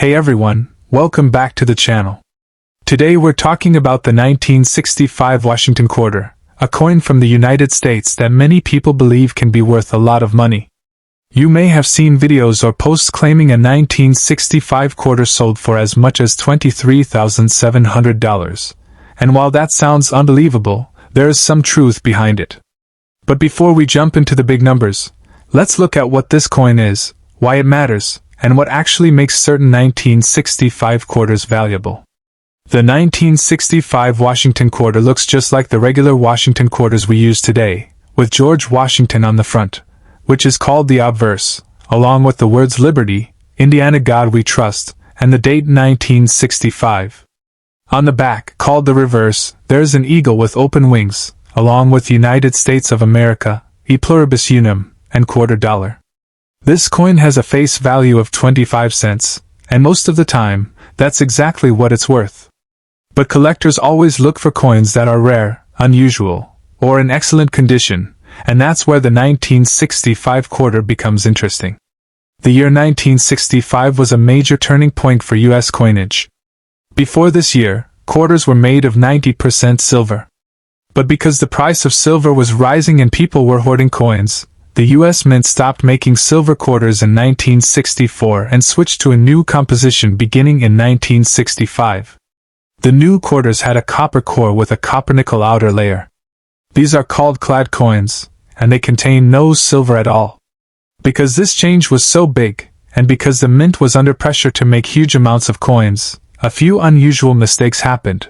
Hey everyone, welcome back to the channel. Today we're talking about the 1965 Washington quarter, a coin from the United States that many people believe can be worth a lot of money. You may have seen videos or posts claiming a 1965 quarter sold for as much as $23,700. And while that sounds unbelievable, there is some truth behind it. But before we jump into the big numbers, let's look at what this coin is, why it matters, and what actually makes certain 1965 quarters valuable. The 1965 Washington quarter looks just like the regular Washington quarters we use today, with George Washington on the front, which is called the obverse, along with the words Liberty, Indiana God We Trust, and the date 1965. On the back, called the reverse, there's an eagle with open wings, along with United States of America, E pluribus unum, and quarter dollar. This coin has a face value of 25 cents, and most of the time, that's exactly what it's worth. But collectors always look for coins that are rare, unusual, or in excellent condition, and that's where the 1965 quarter becomes interesting. The year 1965 was a major turning point for U.S. coinage. Before this year, quarters were made of 90% silver. But because the price of silver was rising and people were hoarding coins, the U.S. Mint stopped making silver quarters in 1964 and switched to a new composition beginning in 1965. The new quarters had a copper core with a copper-nickel outer layer. These are called clad coins, and they contain no silver at all. Because this change was so big, and because the mint was under pressure to make huge amounts of coins, a few unusual mistakes happened.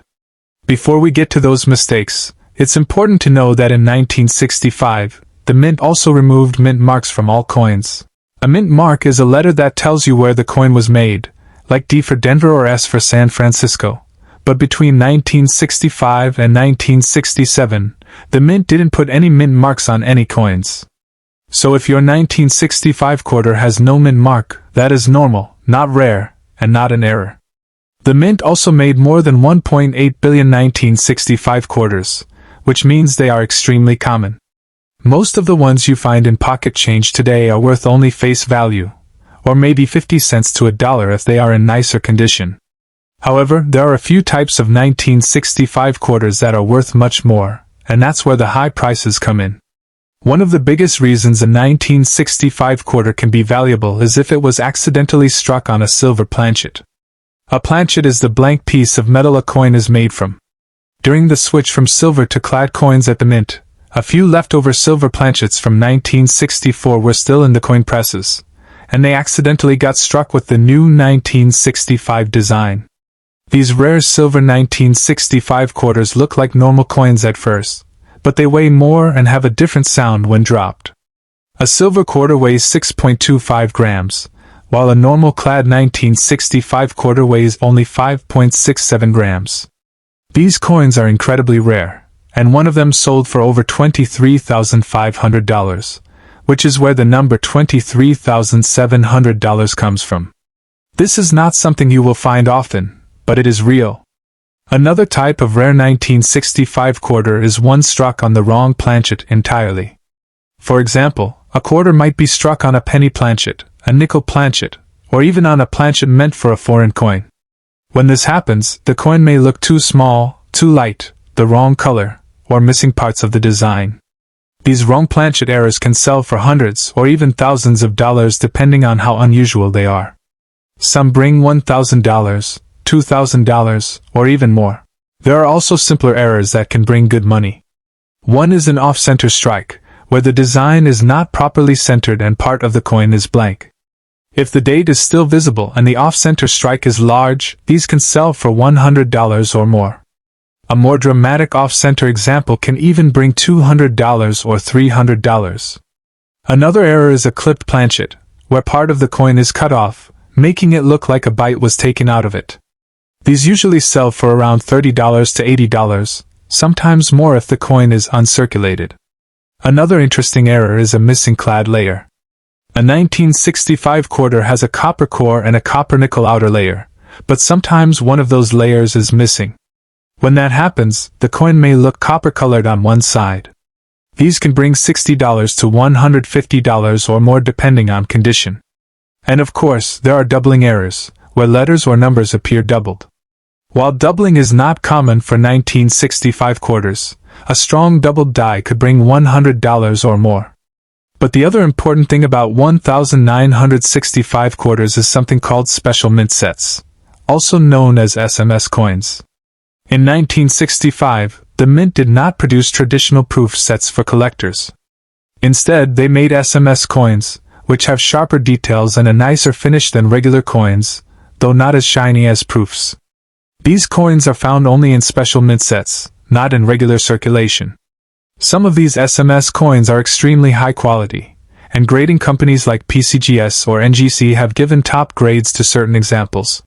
Before we get to those mistakes, it's important to know that in 1965, the mint also removed mint marks from all coins. A mint mark is a letter that tells you where the coin was made, like D for Denver or S for San Francisco. But between 1965 and 1967, the mint didn't put any mint marks on any coins. So if your 1965 quarter has no mint mark, that is normal, not rare, and not an error. The mint also made more than 1.8 billion 1965 quarters, which means they are extremely common. Most of the ones you find in pocket change today are worth only face value, or maybe 50 cents to $1 if they are in nicer condition. However, there are a few types of 1965 quarters that are worth much more, and that's where the high prices come in. One of the biggest reasons a 1965 quarter can be valuable is if it was accidentally struck on a silver planchet. A planchet is the blank piece of metal a coin is made from. During the switch from silver to clad coins at the mint, a few leftover silver planchets from 1964 were still in the coin presses, and they accidentally got struck with the new 1965 design. These rare silver 1965 quarters look like normal coins at first, but they weigh more and have a different sound when dropped. A silver quarter weighs 6.25 grams, while a normal clad 1965 quarter weighs only 5.67 grams. These coins are incredibly rare, and one of them sold for over $23,500, which is where the number $23,700 comes from. This is not something you will find often, but it is real. Another type of rare 1965 quarter is one struck on the wrong planchet entirely. For example, a quarter might be struck on a penny planchet, a nickel planchet, or even on a planchet meant for a foreign coin. When this happens, the coin may look too small, too light, the wrong color, or missing parts of the design. These wrong planchet errors can sell for hundreds or even thousands of dollars depending on how unusual they are. Some bring $1,000, $2,000, or even more. There are also simpler errors that can bring good money. One is an off-center strike, where the design is not properly centered and part of the coin is blank. If the date is still visible and the off-center strike is large, these can sell for $100 or more. A more dramatic off-center example can even bring $200 or $300. Another error is a clipped planchet, where part of the coin is cut off, making it look like a bite was taken out of it. These usually sell for around $30 to $80, sometimes more if the coin is uncirculated. Another interesting error is a missing clad layer. A 1965 quarter has a copper core and a copper-nickel outer layer, but sometimes one of those layers is missing. When that happens, the coin may look copper-colored on one side. These can bring $60 to $150 or more depending on condition. And of course, there are doubling errors, where letters or numbers appear doubled. While doubling is not common for 1965 quarters, a strong doubled die could bring $100 or more. But the other important thing about 1965 quarters is something called special mint sets, also known as SMS coins. In 1965, the mint did not produce traditional proof sets for collectors. Instead, they made SMS coins, which have sharper details and a nicer finish than regular coins, though not as shiny as proofs. These coins are found only in special mint sets, not in regular circulation. Some of these SMS coins are extremely high quality, and grading companies like PCGS or NGC have given top grades to certain examples.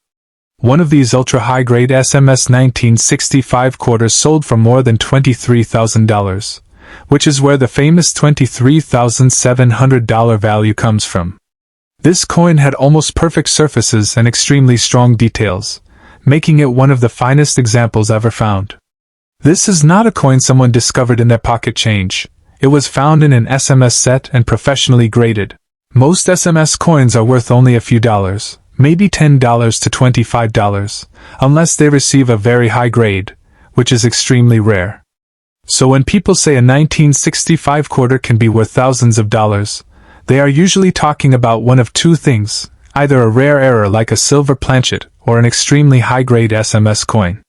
One of these ultra-high-grade SMS 1965 quarters sold for more than $23,000, which is where the famous $23,700 value comes from. This coin had almost perfect surfaces and extremely strong details, making it one of the finest examples ever found. This is not a coin someone discovered in their pocket change. It was found in an SMS set and professionally graded. Most SMS coins are worth only a few dollars, maybe $10 to $25, unless they receive a very high grade, which is extremely rare. So when people say a 1965 quarter can be worth thousands of dollars, they are usually talking about one of two things: either a rare error like a silver planchet or an extremely high-grade SMS coin.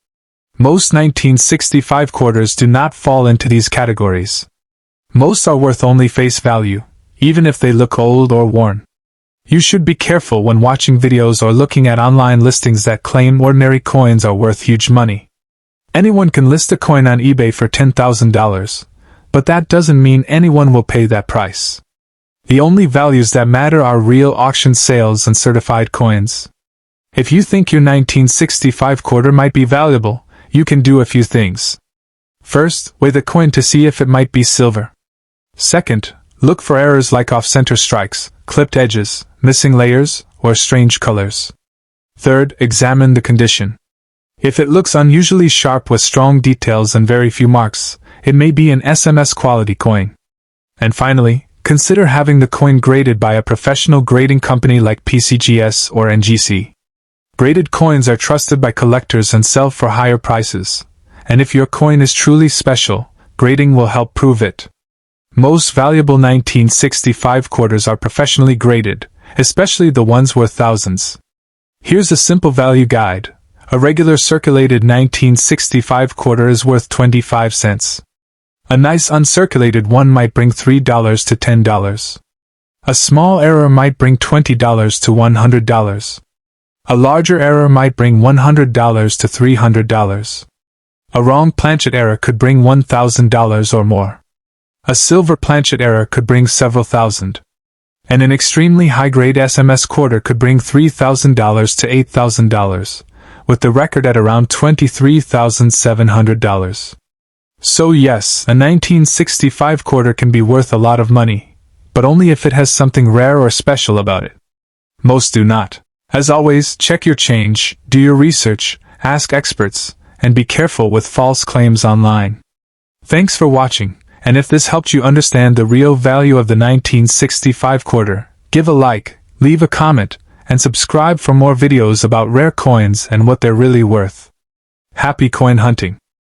Most 1965 quarters do not fall into these categories. Most are worth only face value, even if they look old or worn. You should be careful when watching videos or looking at online listings that claim ordinary coins are worth huge money. Anyone can list a coin on eBay for $10,000, but that doesn't mean anyone will pay that price. The only values that matter are real auction sales and certified coins. If you think your 1965 quarter might be valuable, you can do a few things. First, weigh the coin to see if it might be silver. Second, look for errors like off-center strikes, clipped edges, missing layers, or strange colors. Third, examine the condition. If it looks unusually sharp with strong details and very few marks, it may be an SMS quality coin. And finally, consider having the coin graded by a professional grading company like PCGS or NGC. Graded coins are trusted by collectors and sell for higher prices, and if your coin is truly special, grading will help prove it. Most valuable 1965 quarters are professionally graded, especially the ones worth thousands. Here's a simple value guide. A regular circulated 1965 quarter is worth 25 cents. A nice uncirculated one might bring $3 to $10. A small error might bring $20 to $100. A larger error might bring $100 to $300. A wrong planchet error could bring $1,000 or more. A silver planchet error could bring several thousand. And an extremely high-grade SMS quarter could bring $3,000 to $8,000, with the record at around $23,700. So yes, a 1965 quarter can be worth a lot of money, but only if it has something rare or special about it. Most do not. As always, check your change, do your research, ask experts, and be careful with false claims online. Thanks for watching, and if this helped you understand the real value of the 1965 quarter, give a like, leave a comment, and subscribe for more videos about rare coins and what they're really worth. Happy coin hunting!